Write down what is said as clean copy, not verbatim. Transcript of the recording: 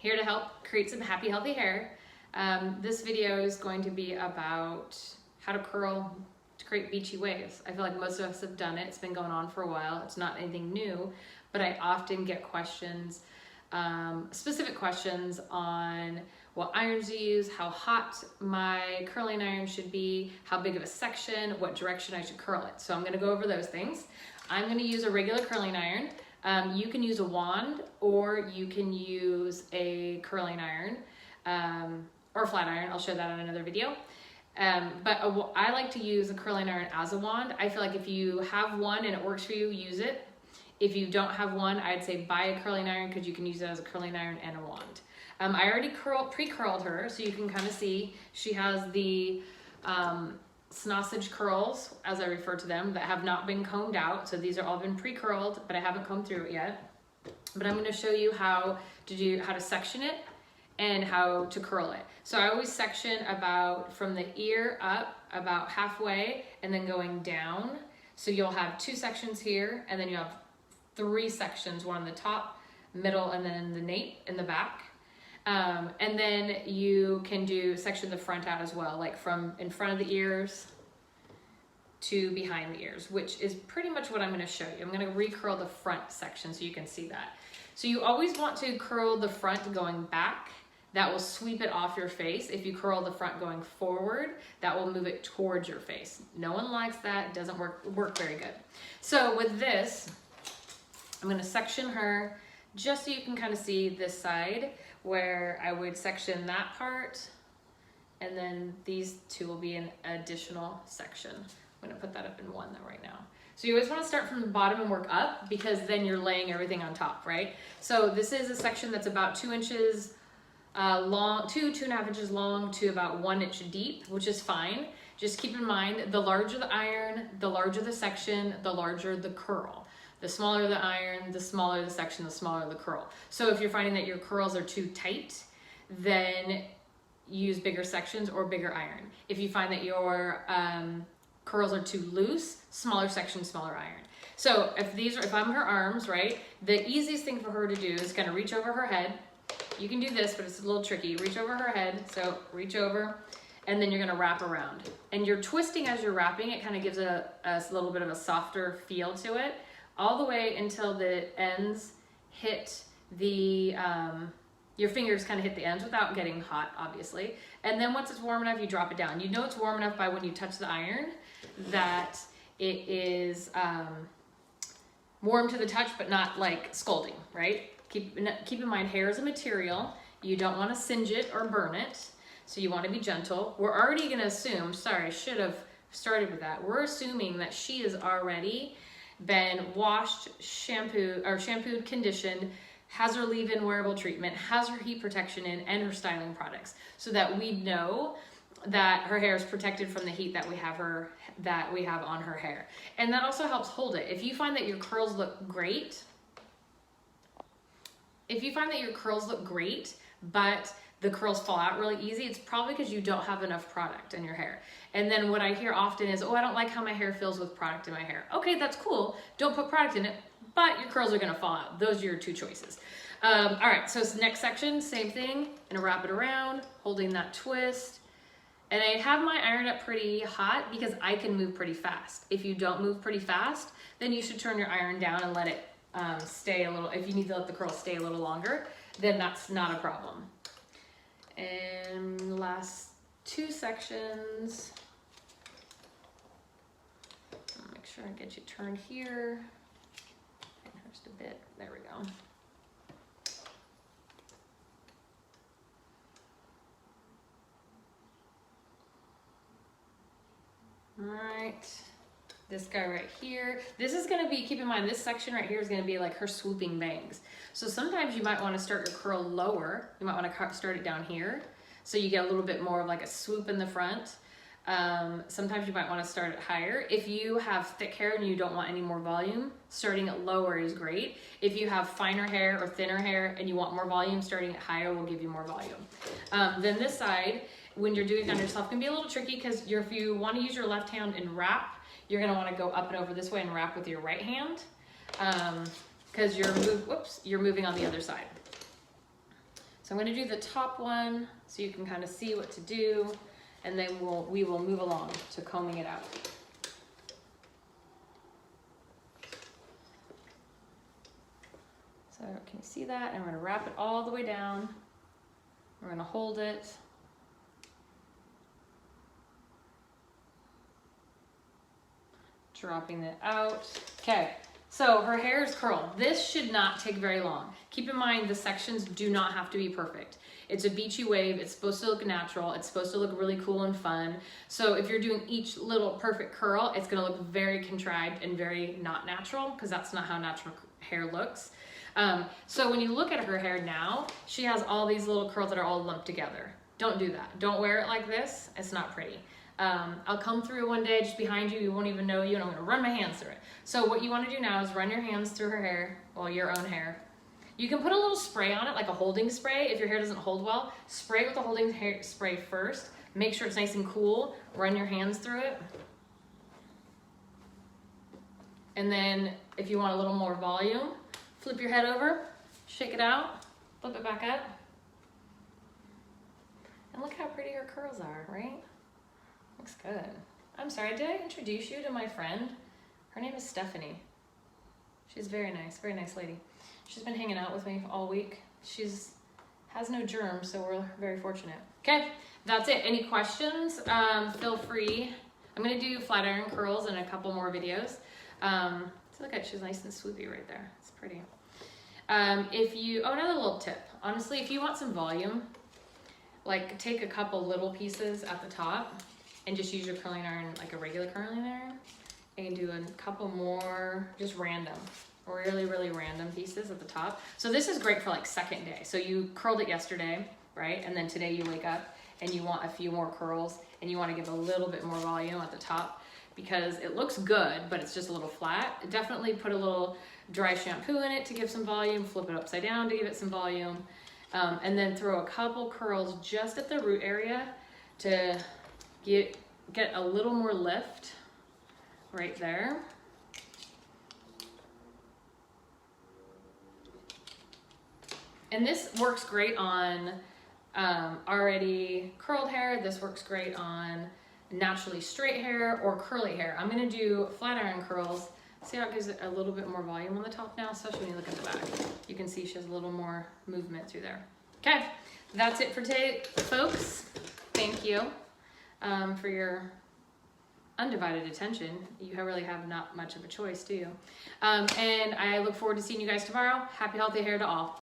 here to help create some happy, healthy hair. This video is going to be about how to curl to create beachy waves. I feel like most of us have done it. It's been going on for a while. It's not anything new, but I often get questions, specific questions on what irons to use, how hot my curling iron should be, how big of a section, what direction I should curl it. So I'm gonna go over those things. I'm gonna use a regular curling iron. You can use a wand, or you can use a curling iron or a flat iron. I'll show that on another video. I like to use a curling iron as a wand. I feel like if you have one and it works for you, use it. If you don't have one, I'd say buy a curling iron because you can use it as a curling iron and a wand. I already pre-curled her, so you can kind of see she has the sausage curls, as I refer to them, that have not been combed out. So these are all been pre-curled, but I haven't combed through it yet. But I'm going to show you how to section it and how to curl it. So I always section about from the ear up about halfway and then going down. So you'll have 2 sections here, and then you have 3 sections, one on the top, middle, and then the nape in the back. And then you can section the front out as well, like from in front of the ears to behind the ears, which is pretty much what I'm going to show you. I'm going to recurl the front section so you can see that. So you always want to curl the front going back. That will sweep it off your face. If you curl the front going forward, that will move it towards your face. No one likes that. It doesn't work very good. So with this, I'm going to section her just so you can kind of see this side, where I would section that part, and then these 2 will be an additional section. I'm gonna put that up in one though right now. So you always wanna start from the bottom and work up, because then you're laying everything on top, right? So this is a section that's about 2 inches long, 2.5 inches long to about 1 inch deep, which is fine. Just keep in mind, the larger the iron, the larger the section, the larger the curl. The smaller the iron, the smaller the section, the smaller the curl. So if you're finding that your curls are too tight, then use bigger sections or bigger iron. If you find that your curls are too loose, smaller section, smaller iron. So if I'm her arms, right, the easiest thing for her to do is kind of reach over her head. You can do this, but it's a little tricky. Reach over her head, so reach over, and then you're gonna wrap around. And you're twisting as you're wrapping. It kind of gives it a little bit of a softer feel to it, all the way until the ends hit the, your fingers kind of hit the ends without getting hot, obviously. And then once it's warm enough, you drop it down. You know it's warm enough by when you touch the iron that it is warm to the touch, but not like scalding, right? Keep in mind, hair is a material. You don't want to singe it or burn it, so you want to be gentle. We're already going to assume, sorry, I should have started with that. We're assuming that she is already been washed, shampooed, conditioned, has her leave-in wearable treatment, has her heat protection in, and her styling products, so that we know that her hair is protected from the heat that we have on her hair. And that also helps hold it. If you find that your curls look great, but the curls fall out really easy, it's probably because you don't have enough product in your hair. And then what I hear often is, oh, I don't like how my hair feels with product in my hair. Okay, that's cool. Don't put product in it, but your curls are gonna fall out. Those are your 2 choices. All right, so next section, same thing. Gonna wrap it around, holding that twist. And I have my iron up pretty hot because I can move pretty fast. If you don't move pretty fast, then you should turn your iron down and let it stay a little, if you need to let the curl stay a little longer, then that's not a problem. And last 2 sections. I'll make sure I get you turned here. And just a bit. There we go. All right. This guy right here. This is going to be, keep in mind, this section right here is going to be like her swooping bangs. So sometimes you might want to start your curl lower. You might want to start it down here, so you get a little bit more of like a swoop in the front. Sometimes you might want to start it higher. If you have thick hair and you don't want any more volume, starting it lower is great. If you have finer hair or thinner hair and you want more volume, starting it higher will give you more volume. Then this side, when you're doing it on yourself, can be a little tricky, because if you want to use your left hand and wrap, you're going to want to go up and over this way and wrap with your right hand, because you're moving on the other side. So I'm gonna do the top one so you can kind of see what to do, and then we will move along to combing it out. So can you see that? And we're gonna wrap it all the way down. We're gonna hold it. Dropping it out. Okay, so her hair is curled. This should not take very long. Keep in mind the sections do not have to be perfect. It's a beachy wave, it's supposed to look natural, it's supposed to look really cool and fun. So if you're doing each little perfect curl, it's gonna look very contrived and very not natural, because that's not how natural hair looks. So when you look at her hair now, she has all these little curls that are all lumped together. Don't do that. Don't wear it like this. It's not pretty. I'll come through one day just behind you, you won't even know you, and I'm gonna run my hands through it. So what you wanna do now is run your hands through her hair, well, your own hair. You can put a little spray on it, like a holding spray. If your hair doesn't hold well, spray with the holding hair spray first. Make sure it's nice and cool. Run your hands through it. And then if you want a little more volume, flip your head over, shake it out, flip it back up. And look how pretty her curls are, right? Looks good. I'm sorry, did I introduce you to my friend? Her name is Stephanie. She's very nice lady. She's been hanging out with me all week. Has no germs, so we're very fortunate. Okay, that's it. Any questions? Feel free. I'm gonna do flat iron curls in a couple more videos. So look at, she's nice and swoopy right there. It's pretty. Another little tip. Honestly, if you want some volume, like take a couple little pieces at the top and just use your curling iron like a regular curling iron, and do a couple more just random, really random pieces at the top. So this is great for like second day. So you curled it yesterday, right? And then today you wake up and you want a few more curls and you want to give a little bit more volume at the top because it looks good, but it's just a little flat. Definitely put a little dry shampoo in it to give some volume, flip it upside down to give it some volume, and then throw a couple curls just at the root area to get a little more lift right there. And this works great on already curled hair. This works great on naturally straight hair or curly hair. I'm gonna do flat iron curls. See how it gives it a little bit more volume on the top now, especially when you look at the back. You can see she has a little more movement through there. Okay, that's it for today, folks. Thank you for your undivided attention. You really have not much of a choice, do you? And I look forward to seeing you guys tomorrow. Happy, healthy hair to all.